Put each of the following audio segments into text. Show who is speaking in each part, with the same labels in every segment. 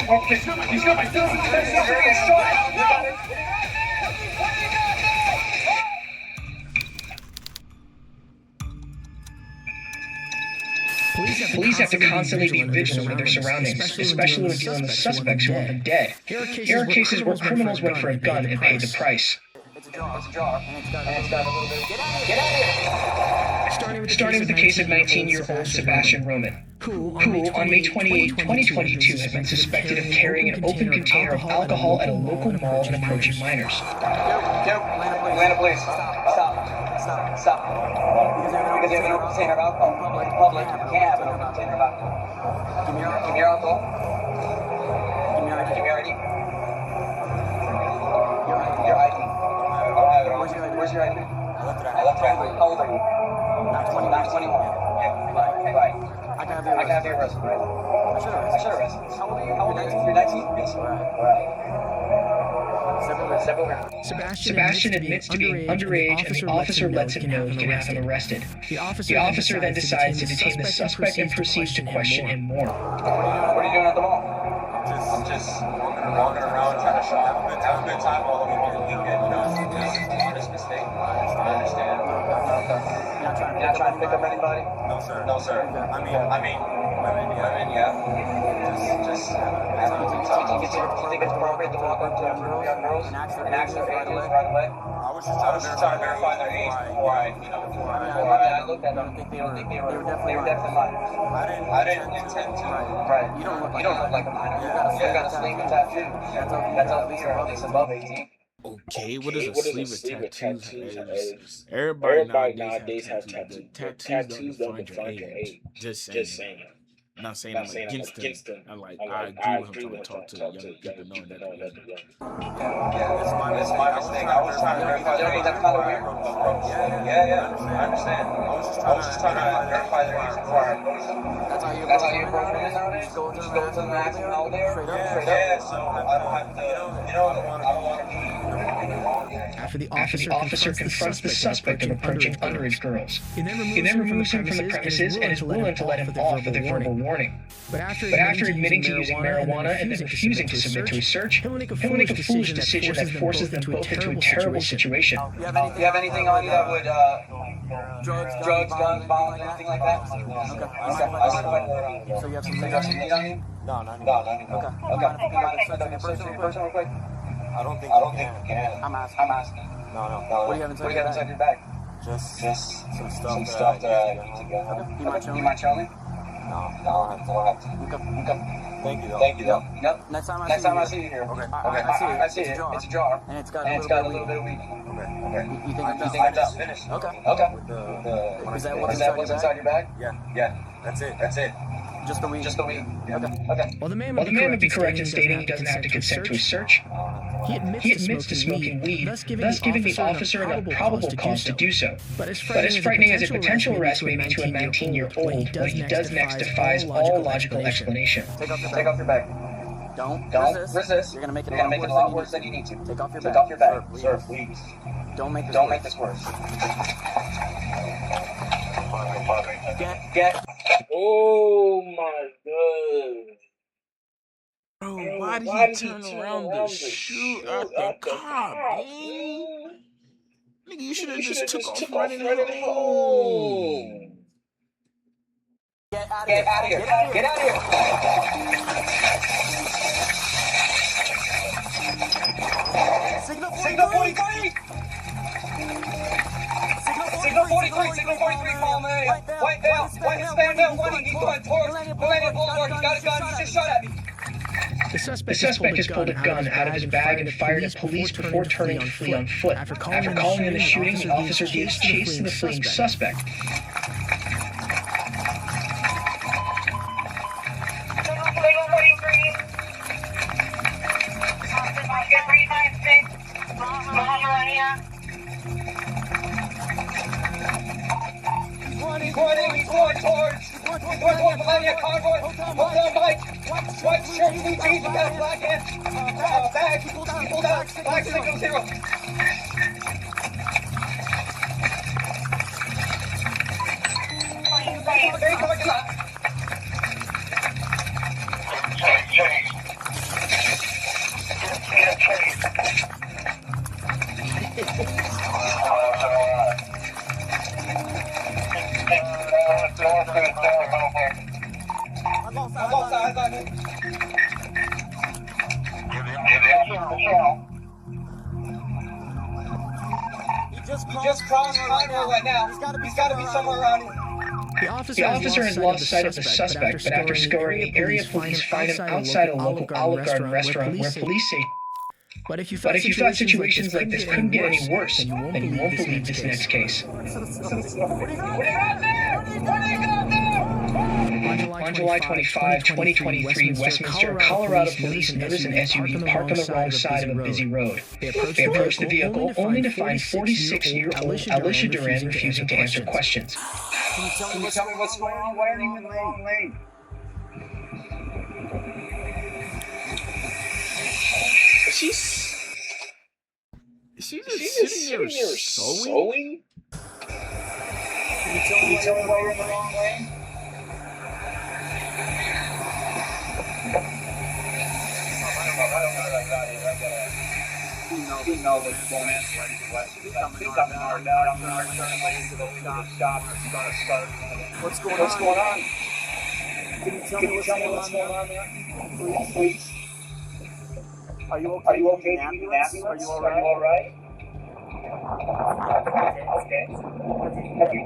Speaker 1: He's got my phone. Police have to constantly be vigilant with their surroundings, especially when dealing with suspects who want them dead. Here are cases where criminals went for a gun and paid the price.
Speaker 2: It's a jar. And it's got a little bit of... Get out of here!
Speaker 1: Starting with the case of 19-year-old Sebastian Roman, who, on May 28, 2022, had been suspected of carrying an open container of alcohol at a local mall and approaching minors.
Speaker 2: Atlanta police. Stop. Because you have an open container of alcohol. Public. You can't have an open container of alcohol. Give me your alcohol. Give me your ID. Your ID. Where's your ID? I left it. How old are you? Not 21. Yeah, right. I can have your arrest. I should arrest you. How old are you? You're 19? Yes. Alright. Step over.
Speaker 1: Sebastian admits to being underage, and the officer lets him know he can have him arrested. The officer then decides to detain the suspect and proceeds to question him more.
Speaker 2: What are you doing at the mall? I'm just walking around trying to shop. Have a good time while I'm on the weekend. It's an honest mistake. I understand. Okay. You're not trying to pick up anybody? No, sir. I mean, yeah. Just. Do you think it's appropriate to walk up to young girls and ask their ages right away? I was just trying to verify their age before I looked at them. They were definitely minors. I didn't intend to. Right. You don't look like a minor. You got a sleeve and tattoo. That's at least above 18.
Speaker 3: Okay, what is a sleeve of tattoos? Everybody nowadays have tattoos. Tattoos don't define your age. Just saying. I'm not saying I'm against them. I agree with him trying to talk to young people knowing that they're young.
Speaker 2: Yeah, it's my mistake. I was trying to verify their age. That's kind of weird. Yeah, I understand. I was just trying to verify their age before I approached them. That's how you approach women nowadays? Just go to them and ask them how old they are? Yeah, so I don't have to, I don't want to be...
Speaker 1: After the officer confronts the suspect of approaching underage girls, he then removes him from the premises and is willing to let him off with a verbal warning. But after admitting to using marijuana and then refusing to submit to a search, he'll make a foolish decision that forces them both into a terrible situation.
Speaker 2: You have anything on you that would, drugs, guns, violence, anything like that? Okay. So you have some weed on you? No, not anymore. Okay. You mind if I take your person real quick? I don't think you can. I'm asking. No. What do you have inside your bag? Just some stuff that I need to get home. You mind showing me? No, I don't have to. Okay. Thank you though. Yep. Next time I see you here. Okay. I see it. It's a jar. And it's got a little bit of weed. Okay. You think I'm just finished? Okay. Is that what's inside your bag? Yeah. That's it. Just the weed. Okay.
Speaker 1: While the man would be correct in stating he doesn't have to consent to a search, he admits to smoking weed, thus giving the officer an probable cause to do so. But as frightening as a potential arrest may be to a 19-year-old, what he does next defies all logical explanation.
Speaker 2: Take off your bag. Don't resist. You're gonna make it a lot worse than you need to. Take off your bag. Sir, please. Don't make this worse. Get.
Speaker 4: Oh my god.
Speaker 3: Bro, why did he turn around to shoot at the cop, man? Nigga, you should have just took off running home.
Speaker 2: Get out of here. Signal 43! Signal 43, follow me. White Bell, stand down, 1, he's going towards Millennium Boulevard, he's got a gun, he just shot at me.
Speaker 1: The suspect has pulled a gun out of his bag and fired at police before turning to flee on foot. After calling in the shooting, the officer gives chase to the fleeing suspect.
Speaker 2: He's going towards Millennium Convoy, Hotel Mike, white shirt, blue jeans, he got a black bag, he pulled out, black signal 0. He just crossed Conroe right now. He's got to be somewhere around here.
Speaker 1: The officer has lost sight of the suspect, but after scoring the area, police find him outside a local Olive Garden restaurant where police say. But if you thought situations like this couldn't get any worse, then you won't believe this next case.
Speaker 2: What do you got there? What do you got there?
Speaker 1: On July 25, 2023, Westminster, Colorado police noticed an SUV parked on the wrong side of a busy road. They approached the vehicle only to find 46-year-old Alicia Duran refusing to answer questions.
Speaker 2: Can you tell me what's going on? Why are you in the wrong lane?
Speaker 3: She's just sitting here sewing?
Speaker 2: Can you tell me why you're in the wrong lane? We know what's going on. He's coming hard out. I'm going to turn lanes to the stop. What's going on? Can you tell me what's going on there? Please. Are you okay? Are you all right? Okay. Have you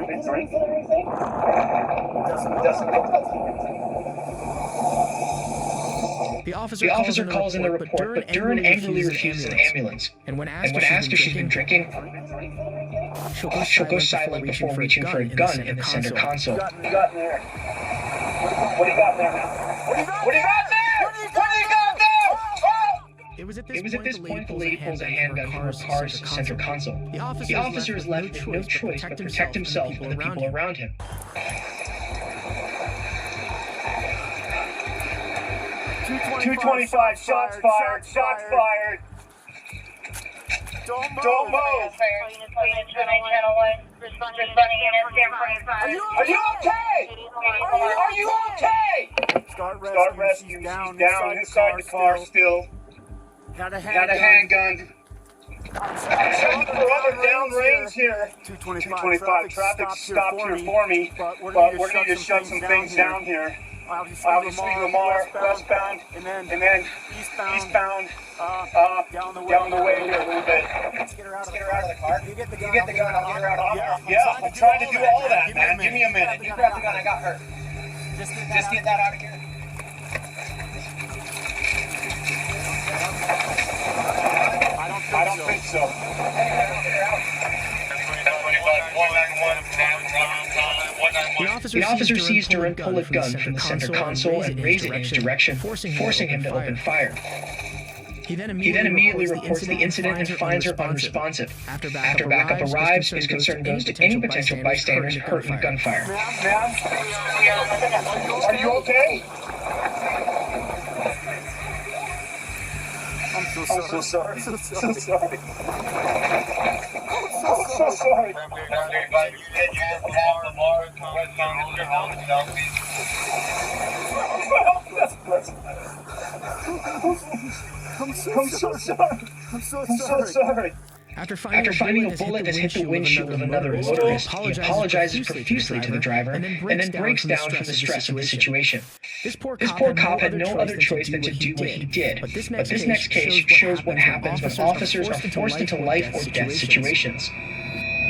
Speaker 2: been drinking or anything? Doesn't look like
Speaker 1: The officer calls in the report, but Duran angrily refuses an ambulance. And when asked if she's been drinking, she'll go silent before reaching for a gun in the center console.
Speaker 2: What do you got there? What do you got there? What do you got there?
Speaker 1: It was at this point the lady pulls a handgun from her car's center console. The officer is left with no choice but protect himself and the people around him.
Speaker 2: 225 shots fired. Don't move. Are you okay? Start rescue. She's down inside the car still. Got a handgun. Brother, downrange here. 225 traffic stopped here for me, but we're going to need to shut some things down here. Obviously Lamar, westbound, and then eastbound, down the way here a little bit. Let's get her out of the car. You get the gun, I'll get her out. Yeah, I'm trying to do all of that, man. Give me a minute. You grab the gun, I got her. Just get that out of here. I don't think so.
Speaker 1: The officer sees Duran pull a gun from the center console and raise it in his direction, forcing him to open fire. He then immediately reports the incident and finds her unresponsive. After backup arrives, his concern goes to any potential bystanders hurt in gunfire.
Speaker 2: Ma'am? Are you okay? I'm so sorry. I'm so sorry.
Speaker 1: After finding a bullet has hit the windshield of another motorist, he apologizes profusely to the driver and then breaks down from the stress of the situation. This poor cop had no other choice than to do what he did, but this next case shows what happens when officers are forced into life or death situations.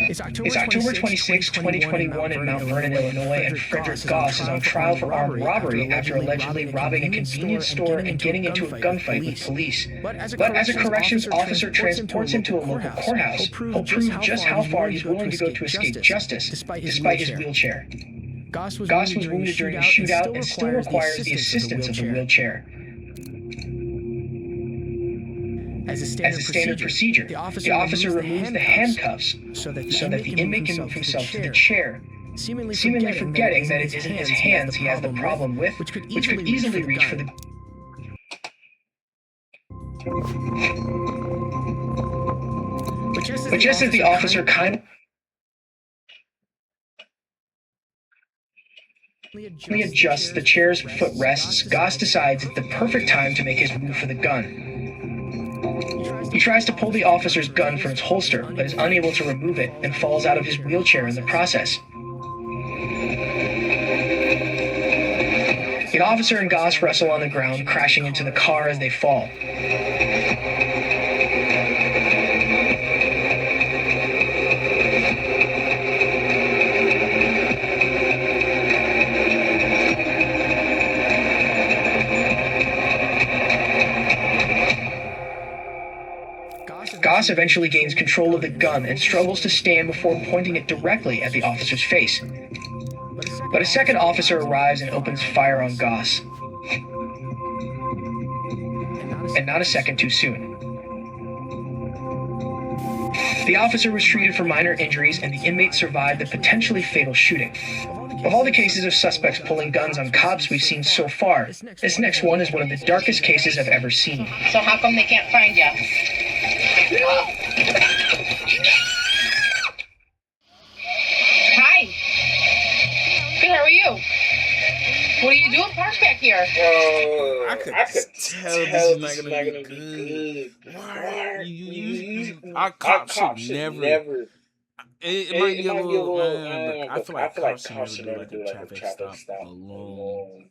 Speaker 1: It's October 26, 2021 in Mount Vernon, Illinois, and Frederick Goss is on trial for armed robbery after allegedly robbing a convenience store and getting into a gunfight with police. But as a corrections officer transports him to a local courthouse, he'll prove just how far he's willing to go to escape justice, despite his wheelchair. Goss was wounded during a shootout and still requires the assistance of the wheelchair. As a standard procedure, the officer removes the handcuffs so that the inmate can move himself to the chair, seemingly forgetting that it isn't his hands he has the problem with, which could easily reach for the... But just as the officer kindly adjusts the chair's footrests, Goss decides it's the perfect time to make his move for the gun. He tries to pull the officer's gun from its holster, but is unable to remove it and falls out of his wheelchair in the process. The officer and Goss wrestle on the ground, crashing into the car as they fall. Goss eventually gains control of the gun and struggles to stand before pointing it directly at the officer's face. But a second officer arrives and opens fire on Goss. And not a second too soon. The officer was treated for minor injuries and the inmate survived the potentially fatal shooting. Of all the cases of suspects pulling guns on cops we've seen so far, this next one is one of the darkest cases I've ever seen.
Speaker 5: So how come they can't find you? Hi. Good, how are you? What are you doing parked back here?
Speaker 3: I could tell this is not gonna be good. Why? Our cops should never. It might be a little, but I feel like cops should never do like a traffic stop alone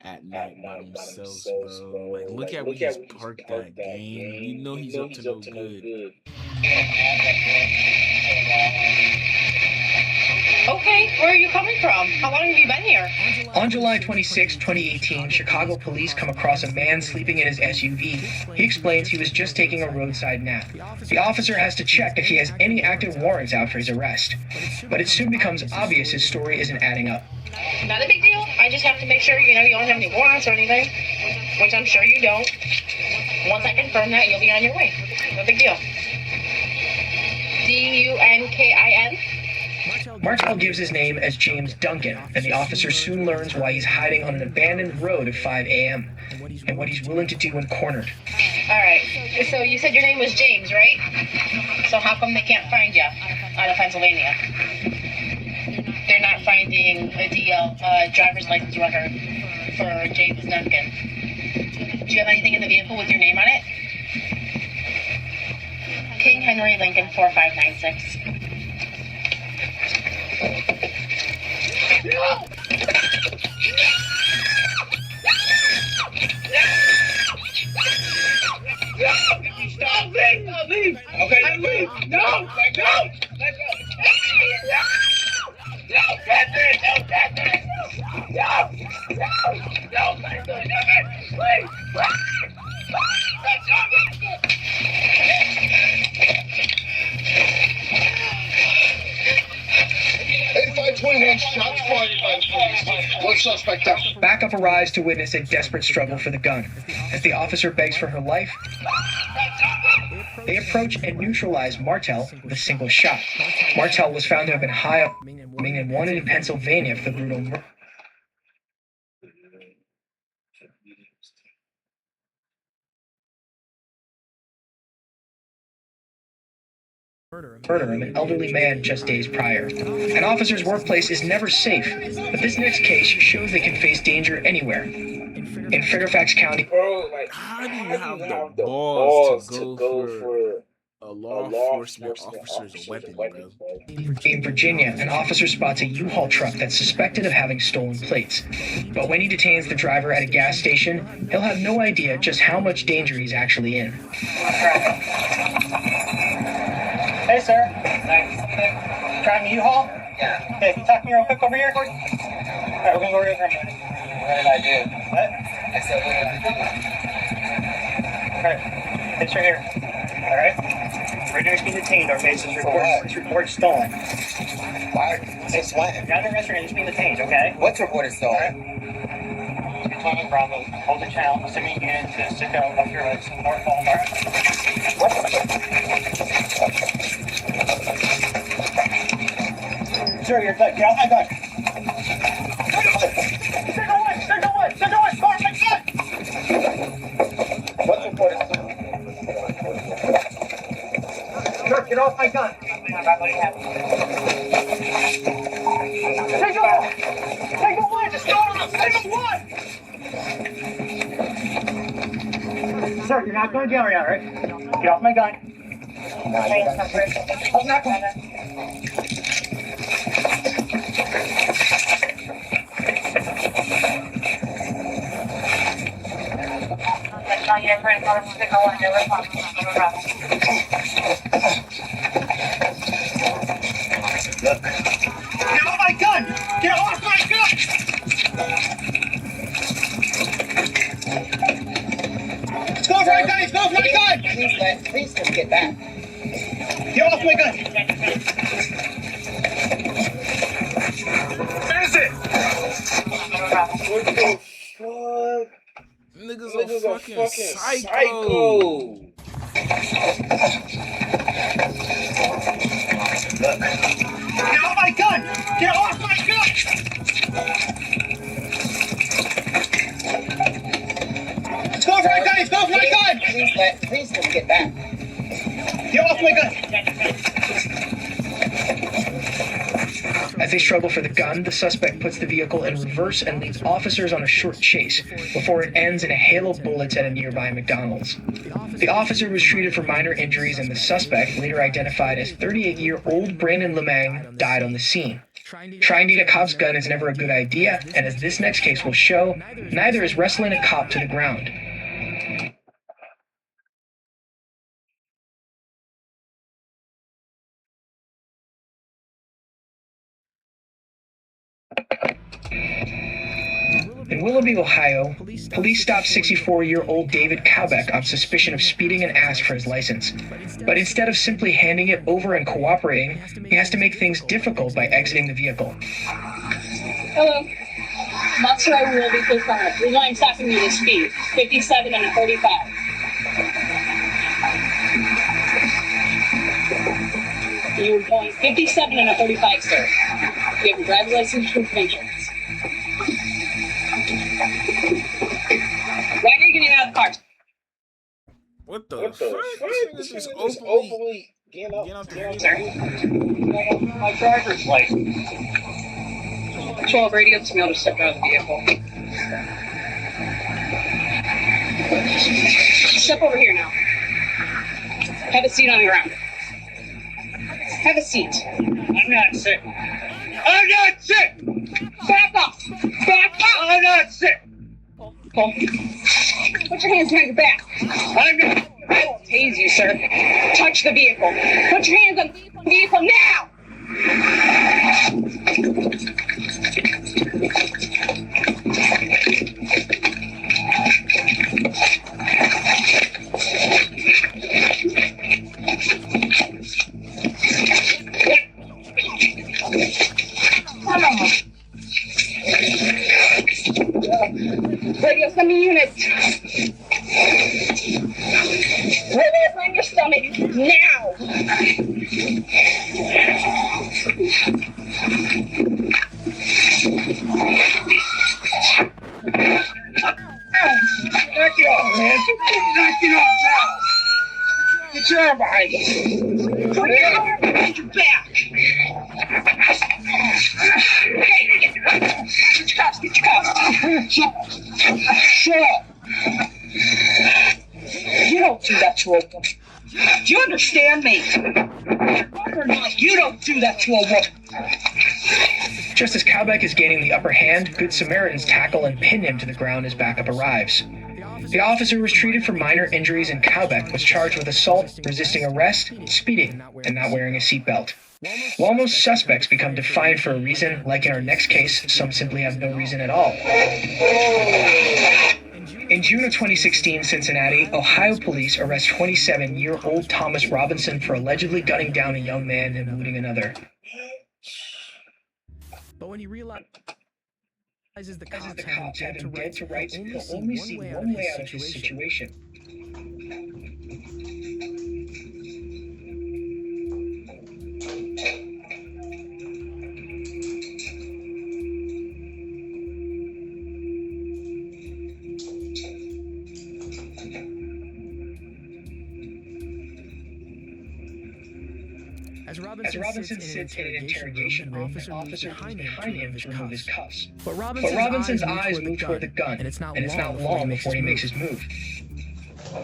Speaker 3: at night by themselves, bro. Like, look at where he's parked that game. You know he's up to no good.
Speaker 5: Okay, where are you coming from? How long have you been here?
Speaker 1: On July 26, 2018, Chicago police come across a man sleeping in his SUV. He explains he was just taking a roadside nap. The officer has to check if he has any active warrants out for his arrest. But it soon becomes obvious his story isn't adding up.
Speaker 5: Not a big deal. I just have to make sure, you don't have any warrants or anything, which I'm sure you don't. Once I confirm that, you'll be on your way. No big deal. Dunkin?
Speaker 1: Martel gives his name as James Duncan, and the officer soon learns why he's hiding on an abandoned road at 5 a.m. and what he's willing to do when cornered.
Speaker 5: All right. So you said your name was James, right? So how come they can't find you out of Pennsylvania? They're not finding the driver's license record for James Duncan. Do you have anything in the vehicle with your name on it? King Henry Lincoln 4596.
Speaker 4: Stop, leave. Okay, leave. No, let go. No, that's it. No, let go. Please.
Speaker 6: 8521 shots fired by the police. One suspect down.
Speaker 1: Backup arrives to witness a desperate struggle for the gun. As the officer begs for her life, they approach and neutralize Martel with a single shot. Martel was found to have been high up and wanted in Pennsylvania for the brutal murder of an elderly man just days prior. An officer's workplace is never safe, but this next case shows they can face danger anywhere. In Fairfax County,
Speaker 4: Bro, like,
Speaker 3: How do you have the balls to go for a law enforcement officer's weapon, bro?
Speaker 1: in Virginia, an officer spots a U-Haul truck that's suspected of having stolen plates. But when he detains the driver at a gas station, he'll have no idea just how much danger he's actually in.
Speaker 7: Hey, sir. Thanks. Driving a U-Haul?
Speaker 4: Yeah.
Speaker 7: Okay, can you talk to me real quick over here? All right, we're going to go over here for a minute.
Speaker 4: What did I do?
Speaker 7: What?
Speaker 4: I said, what did I do?
Speaker 7: All right, picture here. All right? Right now, he's being detained, okay? So it's report stolen.
Speaker 4: Why? Since when?
Speaker 7: You're under arrest right now, he's being detained, okay?
Speaker 4: What's reported stolen?
Speaker 7: You're talking Bravo. Hold the channel. Assuming you get into sit down up your legs. North Ball, all right?
Speaker 4: What?
Speaker 7: Sir, you're good. Get off my gun. Take away! Fire my gun!
Speaker 4: What's reported stolen?
Speaker 7: Sir, get off my gun. Take away! Just go on! Take away! Sir, you're not going to jail right now, right? Get off my gun.
Speaker 4: No, you got
Speaker 7: I'm not going. Look. Get off my gun! Get off my gun! Go for my gun! Go for my gun!
Speaker 4: Please just get back.
Speaker 7: Get off my gun! Finish it!
Speaker 2: What the fuck?
Speaker 3: Niggas are fucking psycho.
Speaker 7: Look. Get off my gun! Get off my gun! Go for my gun! Go for my gun!
Speaker 4: Please just get back.
Speaker 7: Get off my gun!
Speaker 1: As they struggle for the gun, the suspect puts the vehicle in reverse and leads officers on a short chase before it ends in a hail of bullets at a nearby McDonald's. The officer was treated for minor injuries, and the suspect, later identified as 38-year-old Brandon Lemang, died on the scene. Trying to eat a cop's gun is never a good idea, and as this next case will show, neither is wrestling a cop to the ground. In Willoughby, Ohio, police stopped 64-year-old David Kaubeck on suspicion of speeding and asked for his license. But instead of simply handing it over and cooperating, he has to make things difficult by exiting the vehicle.
Speaker 8: Hello. Monterey Willoughby, please come up. Reason why I'm stopping you is speed. 57 and a 35. You're going 57 and a 35, sir. You have a driver's license and insurance. Why are you getting out of the car?
Speaker 3: What the
Speaker 2: What
Speaker 3: fuck?
Speaker 2: the
Speaker 3: This
Speaker 2: fuck?
Speaker 3: nigga's
Speaker 2: Just
Speaker 3: just
Speaker 2: openly getting out
Speaker 3: the
Speaker 2: the
Speaker 7: My driver's license.
Speaker 8: 12 radio to me, I'll just step out of the vehicle. Step over here now. Have a seat on the ground. Have a seat.
Speaker 7: I'm not sick. I'm not sick!
Speaker 8: Back off! Back off!
Speaker 7: I'm not sick!
Speaker 8: Pull. Put your hands behind your back.
Speaker 7: I'm not.
Speaker 8: I will tase you, sir. Touch the vehicle. Put your hands on the vehicle now! Radio, send me units. Radio, find your stomach now.
Speaker 7: Knock it off, man. Knock it off now. Get your arm behind you.
Speaker 8: Put your arm behind your back. Okay. Get your cuffs. Get your cuffs.
Speaker 7: Shut up.
Speaker 8: You don't do that to a woman. Do you understand me? Or not, you don't do that to a woman.
Speaker 1: Just as Kaubeck is gaining the upper hand, Good Samaritans tackle and pin him to the ground as backup arrives. The officer was treated for minor injuries, and Kaubeck was charged with assault, resisting arrest, speeding, and not wearing a seatbelt. While most suspects become defiant for a reason, like in our next case, some simply have no reason at all. In June of 2016, Cincinnati, Ohio police arrest 27-year-old Thomas Robinson for allegedly gunning down a young man and wounding another. But when he realizes the cops have him dead to rights, he'll only see one way out of his situation. As Robinson sits in an interrogation room, an officer moves behind him to remove his cuffs. But Robinson's eyes move toward the gun, and it's not long before he makes his move.
Speaker 7: I'm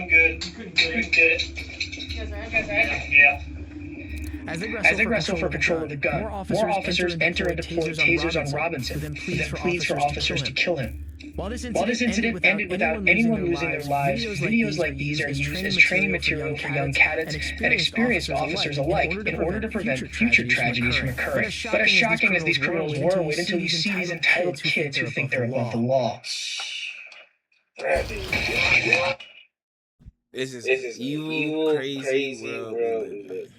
Speaker 7: good. You couldn't get it. Yeah.
Speaker 1: As they
Speaker 8: wrestle for control of the gun, more officers enter and deploy tasers on Robinson, who then pleads for officers to kill him. While this incident ended without anyone losing their lives, videos like these are used as training material for young cadets and experienced officers alike in order to prevent future tragedies from occurring. But as shocking as these criminals were, wait until you see these entitled kids who think they're above the law.
Speaker 3: This is evil, crazy world we live in.